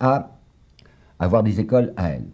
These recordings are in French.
à avoir des écoles à elle.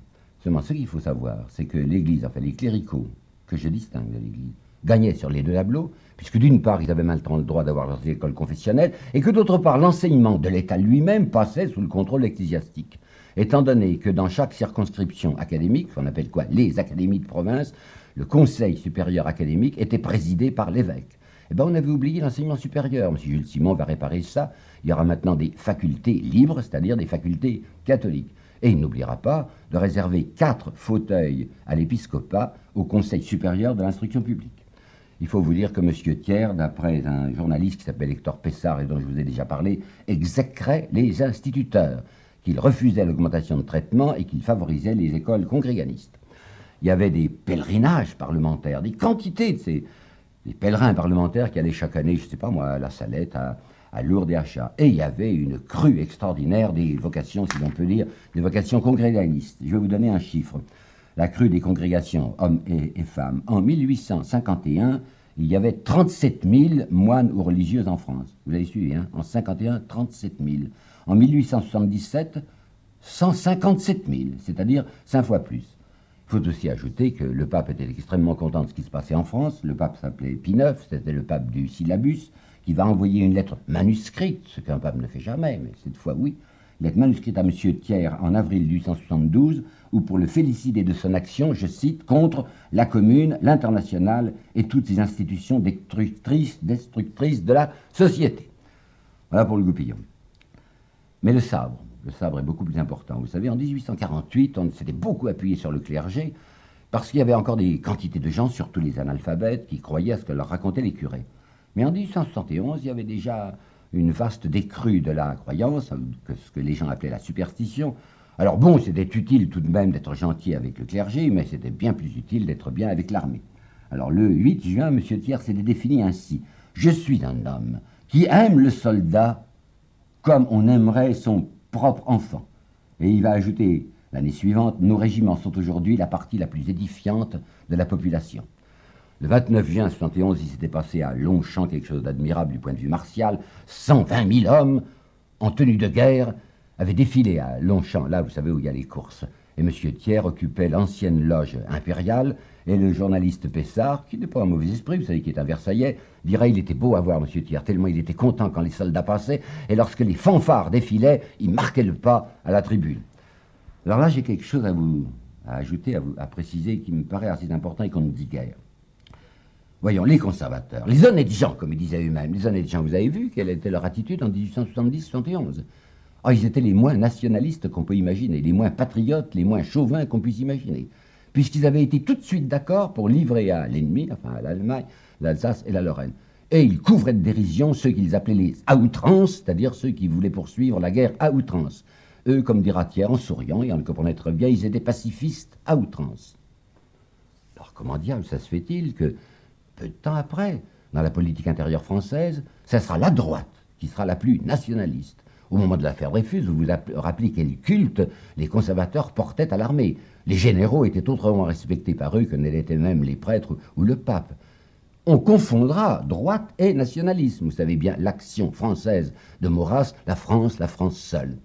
Seulement, ce qu'il faut savoir, c'est que l'Église, enfin les cléricaux, que je distingue de l'Église, gagnaient sur les deux tableaux, puisque d'une part, ils avaient maintenant le droit d'avoir leurs écoles confessionnelles, et que d'autre part, l'enseignement de l'État lui-même passait sous le contrôle ecclésiastique. Étant donné que dans chaque circonscription académique, qu'on appelle quoi, les académies de province, le conseil supérieur académique était présidé par l'évêque. Eh bien, on avait oublié l'enseignement supérieur. M. Jules Simon va réparer ça. Il y aura maintenant des facultés libres, c'est-à-dire des facultés catholiques. Et il n'oubliera pas de réserver 4 fauteuils à l'épiscopat au Conseil supérieur de l'instruction publique. Il faut vous dire que M. Thiers, d'après un journaliste qui s'appelle Hector Pessard et dont je vous ai déjà parlé, exécrait les instituteurs, qu'il refusait l'augmentation de traitement et qu'il favorisait les écoles congréganistes. Il y avait des pèlerinages parlementaires, des quantités de ces pèlerins parlementaires qui allaient chaque année, je ne sais pas moi, à La Salette, à Lourdes et à Chartres. Et il y avait une crue extraordinaire des vocations, si l'on peut dire, des vocations congréganistes. Je vais vous donner un chiffre. La crue des congrégations, hommes et femmes. En 1851, il y avait 37 000 moines ou religieuses en France. Vous avez suivi, hein? En 51, 37 000. En 1877, 157 000, c'est-à-dire 5 fois plus. Il faut aussi ajouter que le pape était extrêmement content de ce qui se passait en France. Le pape s'appelait Pie IX, c'était le pape du syllabus, qui va envoyer une lettre manuscrite, ce qu'un pape ne fait jamais, mais cette fois oui, une lettre manuscrite à M. Thiers en avril 1872, où pour le féliciter de son action, je cite, contre la commune, l'internationale et toutes ces institutions destructrices de la société. Voilà pour le goupillon. Mais le sabre est beaucoup plus important. Vous savez, en 1848, on s'était beaucoup appuyé sur le clergé, parce qu'il y avait encore des quantités de gens, surtout les analphabètes, qui croyaient à ce que leur racontaient les curés. Mais en 1871, il y avait déjà une vaste décrue de la croyance, ce que les gens appelaient la superstition. Alors bon, c'était utile tout de même d'être gentil avec le clergé, mais c'était bien plus utile d'être bien avec l'armée. Alors le 8 juin, M. Thiers s'était défini ainsi. « Je suis un homme qui aime le soldat comme on aimerait son propre enfant. » Et il va ajouter l'année suivante, « Nos régiments sont aujourd'hui la partie la plus édifiante de la population. » Le 29 juin 1971, il s'était passé à Longchamp quelque chose d'admirable du point de vue martial. 120 000 hommes en tenue de guerre avaient défilé à Longchamp, là vous savez où il y a les courses. Et M. Thiers occupait l'ancienne loge impériale, et le journaliste Pessard, qui n'est pas un mauvais esprit, vous savez, qui est un Versaillais, dirait il était beau à voir M. Thiers, tellement il était content quand les soldats passaient, et lorsque les fanfares défilaient, il marquait le pas à la tribune. Alors là, j'ai quelque chose à ajouter, à préciser, qui me paraît assez important et qu'on ne dit guère. Voyons, les conservateurs, les honnêtes gens, comme ils disaient eux-mêmes, les honnêtes gens, vous avez vu quelle était leur attitude en 1870-71 ? Ah, ils étaient les moins nationalistes qu'on peut imaginer, les moins patriotes, les moins chauvins qu'on puisse imaginer, puisqu'ils avaient été tout de suite d'accord pour livrer à l'ennemi, enfin à l'Allemagne, l'Alsace et la Lorraine. Et ils couvraient de dérision ceux qu'ils appelaient les à outrance, c'est-à-dire ceux qui voulaient poursuivre la guerre à outrance. Eux, comme dira Thiers en souriant, et en le comprenant très bien, ils étaient pacifistes à outrance. Alors comment diable ça se fait-il que peu de temps après, dans la politique intérieure française, ce sera la droite qui sera la plus nationaliste. Au moment de l'affaire Dreyfus, vous vous rappelez quel culte les conservateurs portaient à l'armée. Les généraux étaient autrement respectés par eux que ne l'étaient même les prêtres ou le pape. On confondra droite et nationalisme. Vous savez bien l'action française de Maurras, la France seule.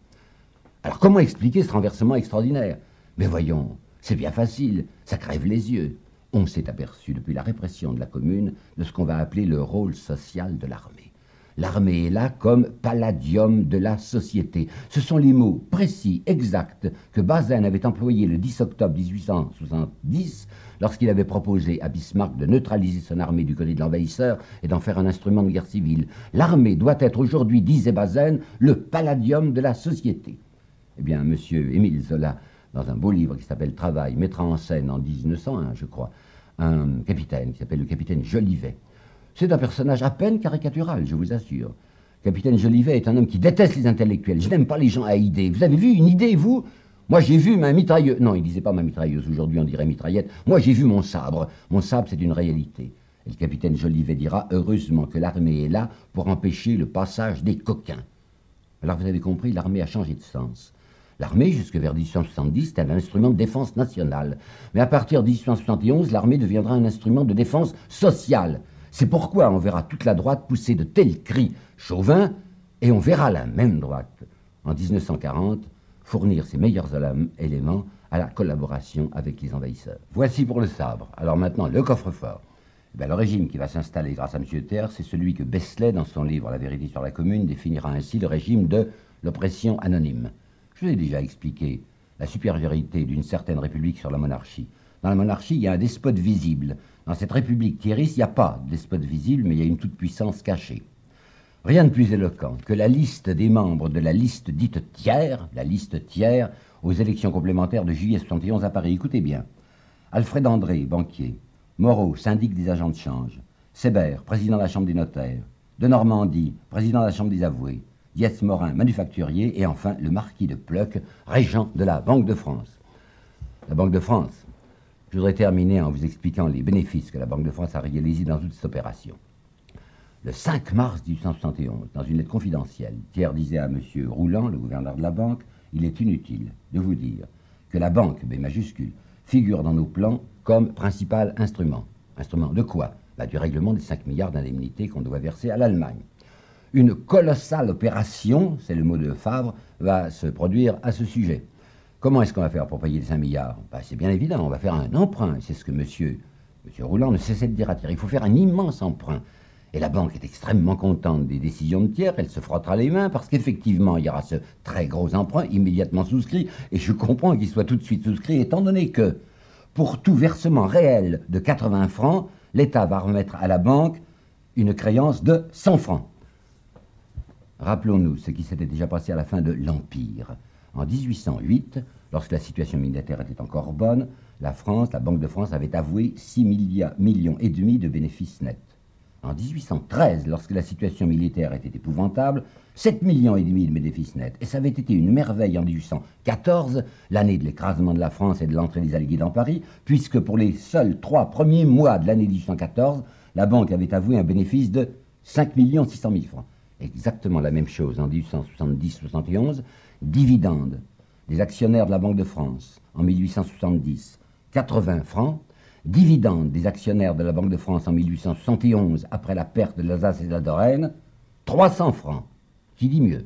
Alors comment expliquer ce renversement extraordinaire? Mais voyons, c'est bien facile, ça crève les yeux. On s'est aperçu depuis la répression de la Commune de ce qu'on va appeler le rôle social de l'armée. L'armée est là comme palladium de la société. Ce sont les mots précis, exacts, que Bazaine avait employés le 10 octobre 1870 lorsqu'il avait proposé à Bismarck de neutraliser son armée du côté de l'envahisseur et d'en faire un instrument de guerre civile. L'armée doit être aujourd'hui, disait Bazaine, le palladium de la société. Eh bien, M. Émile Zola, dans un beau livre qui s'appelle Travail, mettra en scène en 1901, je crois, un capitaine qui s'appelle le capitaine Jolivet. C'est un personnage à peine caricatural, je vous assure. Le capitaine Jolivet est un homme qui déteste les intellectuels. Je n'aime pas les gens à idées. Vous avez vu une idée, vous? Moi, j'ai vu ma mitrailleuse. Non, il ne disait pas ma mitrailleuse. Aujourd'hui, on dirait mitraillette. Moi, j'ai vu mon sabre. Mon sabre, c'est une réalité. Et le capitaine Jolivet dira, heureusement que l'armée est là pour empêcher le passage des coquins. Alors, vous avez compris, l'armée a changé de sens. L'armée, jusque vers 1870, c'était un instrument de défense nationale. Mais à partir de 1871, l'armée deviendra un instrument de défense sociale. C'est pourquoi on verra toute la droite pousser de tels cris chauvins, et on verra la même droite en 1940, fournir ses meilleurs éléments à la collaboration avec les envahisseurs. Voici pour le sabre. Alors maintenant, le coffre-fort. Le régime qui va s'installer grâce à M. Thiers, c'est celui que Besselet, dans son livre « La vérité sur la commune », définira ainsi le régime de l'oppression anonyme. Je vous ai déjà expliqué la supériorité d'une certaine république sur la monarchie. Dans la monarchie, il y a un despote visible. Dans cette république thierryste, il n'y a pas de despote visible, mais il y a une toute-puissance cachée. Rien de plus éloquent que la liste des membres de la liste dite Thiers, la liste Thiers, aux élections complémentaires de juillet 71 à Paris. Écoutez bien. Alfred André, banquier. Moreau, syndic des agents de change. Sébert, président de la Chambre des notaires. De Normandie, président de la Chambre des avoués. Dietz Morin, manufacturier. Et enfin, le marquis de Pleuc, régent de la Banque de France. La Banque de France. Je voudrais terminer en vous expliquant les bénéfices que la Banque de France a réalisés dans toute cette opération. Le 5 mars 1871, dans une lettre confidentielle, Thiers disait à M. Rouland, le gouverneur de la Banque, « Il est inutile de vous dire que la Banque, B majuscule, figure dans nos plans comme principal instrument. » Instrument de quoi? Du règlement des 5 milliards d'indemnités qu'on doit verser à l'Allemagne. Une colossale opération, c'est le mot de Favre, va se produire à ce sujet. Comment est-ce qu'on va faire pour payer les 5 milliards? C'est bien évident, on va faire un emprunt. C'est ce que M. Rouland ne cessait de dire à Thiers. Il faut faire un immense emprunt. Et la Banque est extrêmement contente des décisions de Thiers, elle se frottera les mains parce qu'effectivement, il y aura ce très gros emprunt immédiatement souscrit, et je comprends qu'il soit tout de suite souscrit, étant donné que, pour tout versement réel de 80 francs, l'État va remettre à la Banque une créance de 100 francs. Rappelons-nous ce qui s'était déjà passé à la fin de l'Empire. En 1808, lorsque la situation militaire était encore bonne, la Banque de France avait avoué 6,5 millions de bénéfices nets. En 1813, lorsque la situation militaire était épouvantable, 7,5 millions de bénéfices nets. Et ça avait été une merveille en 1814, l'année de l'écrasement de la France et de l'entrée des Alliés dans Paris, puisque pour les seuls 3 premiers mois de l'année 1814, la Banque avait avoué un bénéfice de 5 600 000 francs. Exactement la même chose en 1870-71, dividendes des actionnaires de la Banque de France en 1870, 80 francs, dividendes des actionnaires de la Banque de France en 1871, après la perte de l'Alsace et de la Lorraine, 300 francs. Qui dit mieux?